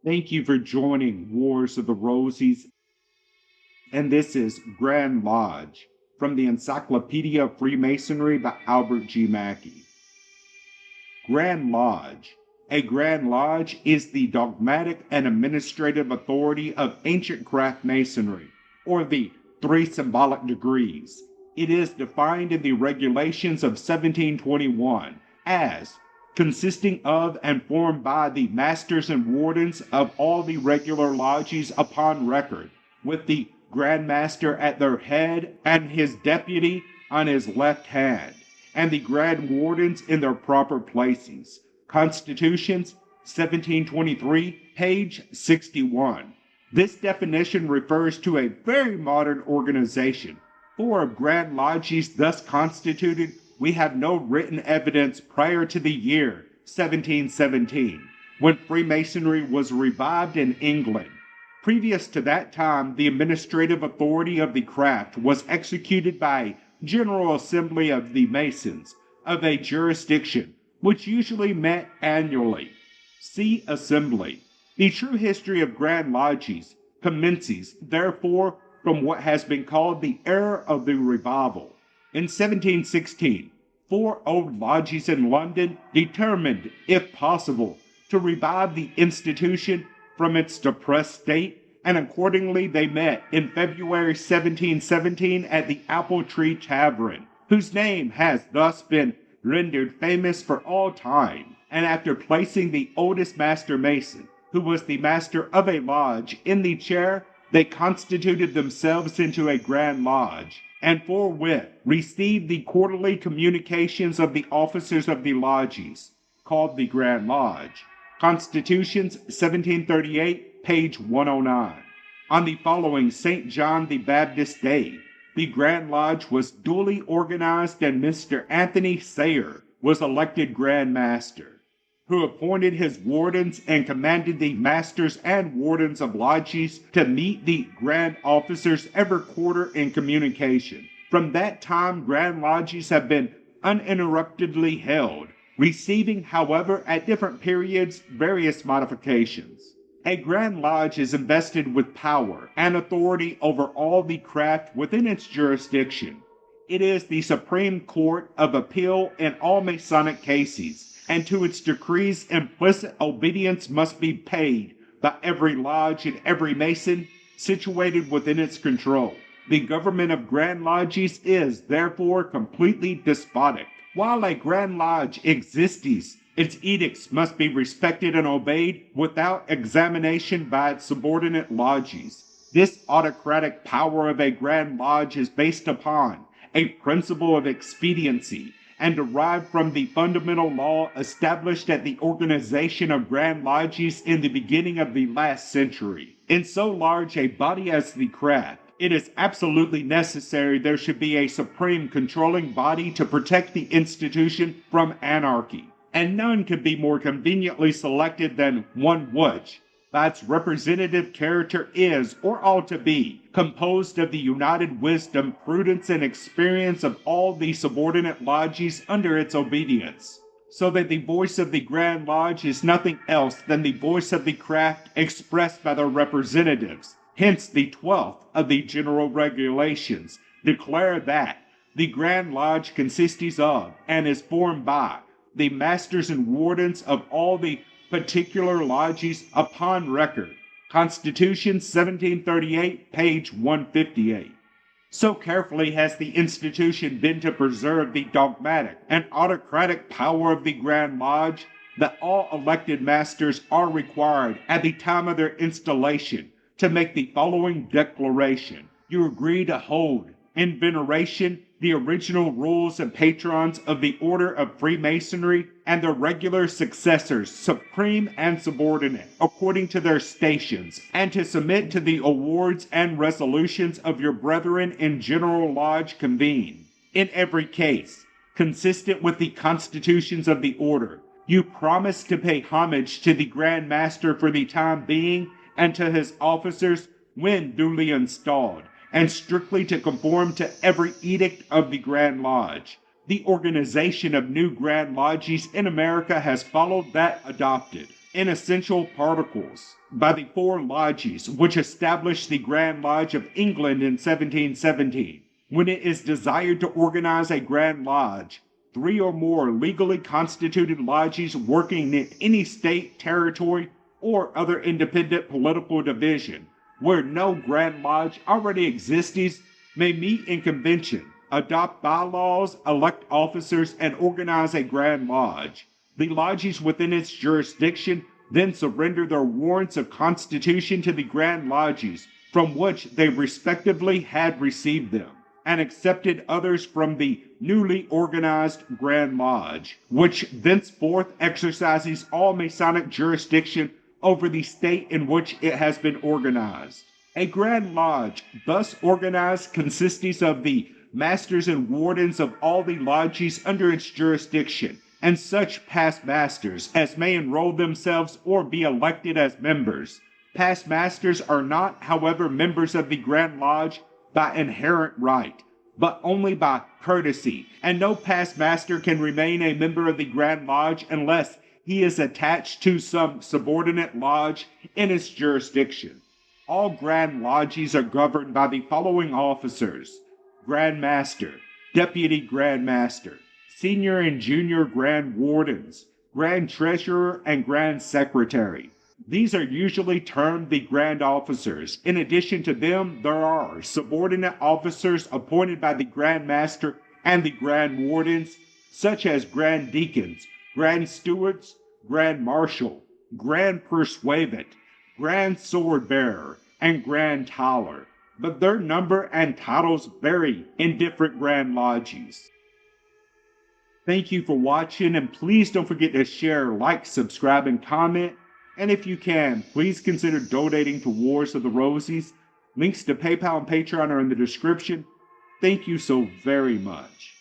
Thank you for joining Wars of the Rosies, and this is Grand Lodge from the Encyclopedia of Freemasonry by Albert G. Mackey. Grand Lodge. A Grand Lodge is the dogmatic and administrative authority of Ancient Craft Masonry, or the three symbolic degrees. It is defined in the regulations of 1721 as consisting of and formed by the masters and wardens of all the regular lodges upon record, with the Grand Master at their head and his deputy on his left hand, and the Grand Wardens in their proper places. Constitutions, 1723, page 61. This definition refers to a very modern organization. For Grand Lodges thus constituted, we have no written evidence prior to the year 1717, when Freemasonry was revived in England. Previous to that time, the administrative authority of the craft was executed by a General Assembly of the Masons of a jurisdiction, which usually met annually. See Assembly. The true history of Grand Lodges commences, therefore, from what has been called the era of the revival. In 1716, 4 old lodges in London determined, if possible, to revive the institution from its depressed state, and accordingly they met in February 1717 at the Apple Tree Tavern, whose name has thus been rendered famous for all time, and after placing the oldest master mason, who was the master of a lodge, in the chair, they constituted themselves into a Grand Lodge, and forthwith received the quarterly communications of the officers of the lodges, called the Grand Lodge. Constitutions, 1738, page 109. On the following St. John the Baptist Day, the Grand Lodge was duly organized, and Mr. Anthony Sayer was elected Grand Master, who appointed his wardens and commanded the masters and wardens of lodges to meet the grand officers every quarter in communication. From that time, Grand Lodges have been uninterruptedly held, receiving, however, at different periods, various modifications. A Grand Lodge is invested with power and authority over all the craft within its jurisdiction. It is the Supreme Court of Appeal in all Masonic cases, and to its decrees implicit obedience must be paid by every lodge and every mason situated within its control. The government of Grand Lodges is, therefore, completely despotic. While a Grand Lodge exists, its edicts must be respected and obeyed without examination by its subordinate lodges. This autocratic power of a Grand Lodge is based upon a principle of expediency, and derived from the fundamental law established at the organization of Grand Lodges in the beginning of the last century. In so large a body as the craft, it is absolutely necessary there should be a supreme controlling body to protect the institution from anarchy, and none could be more conveniently selected than one which, by its representative character, is, or ought to be, composed of the united wisdom, prudence, and experience of all the subordinate lodges under its obedience, so that the voice of the Grand Lodge is nothing else than the voice of the craft expressed by their representatives. Hence the 12th of the General Regulations declare that the Grand Lodge consists of, and is formed by, the masters and wardens of all the particular lodges upon record. Constitution, 1738, page 158. So carefully has the institution been to preserve the dogmatic and autocratic power of the Grand Lodge that all elected masters are required at the time of their installation to make the following declaration. You agree to hold in veneration the original rules and patrons of the Order of Freemasonry and their regular successors, supreme and subordinate, according to their stations, and to submit to the awards and resolutions of your brethren in General Lodge convened. In every case, consistent with the constitutions of the Order, you promise to pay homage to the Grand Master for the time being, and to his officers when duly installed, and strictly to conform to every edict of the Grand Lodge. The organization of new Grand Lodges in America has followed that adopted in essential particles by the four lodges which established the Grand Lodge of England in 1717. When it is desired to organize a Grand Lodge, three or more legally constituted lodges working in any state, territory, or other independent political division, where no Grand Lodge already exists, may meet in convention, adopt bylaws, elect officers, and organize a Grand Lodge. The lodges within its jurisdiction then surrender their warrants of constitution to the Grand Lodges from which they respectively had received them, and accepted others from the newly organized Grand Lodge, which thenceforth exercises all Masonic jurisdiction over the state in which it has been organized. A Grand Lodge, thus organized, consists of the masters and wardens of all the lodges under its jurisdiction, and such past masters as may enroll themselves or be elected as members. Past masters are not, however, members of the Grand Lodge by inherent right, but only by courtesy, and no past master can remain a member of the Grand Lodge unless he is attached to some subordinate lodge in its jurisdiction. All Grand Lodges are governed by the following officers: Grand Master, Deputy Grand Master, Senior and Junior Grand Wardens, Grand Treasurer, and Grand Secretary. These are usually termed the Grand Officers. In addition to them, there are subordinate officers appointed by the Grand Master and the Grand Wardens, such as Grand Deacons, Grand Stewards, Grand Marshal, Grand Pursuivant, Grand Sword Bearer, and Grand Towler, but their number and titles vary in different Grand Lodges. Thank you for watching, and please don't forget to share, like, subscribe, and comment. And if you can, please consider donating to Wars of the Rosies. Links to PayPal and Patreon are in the description. Thank you so very much.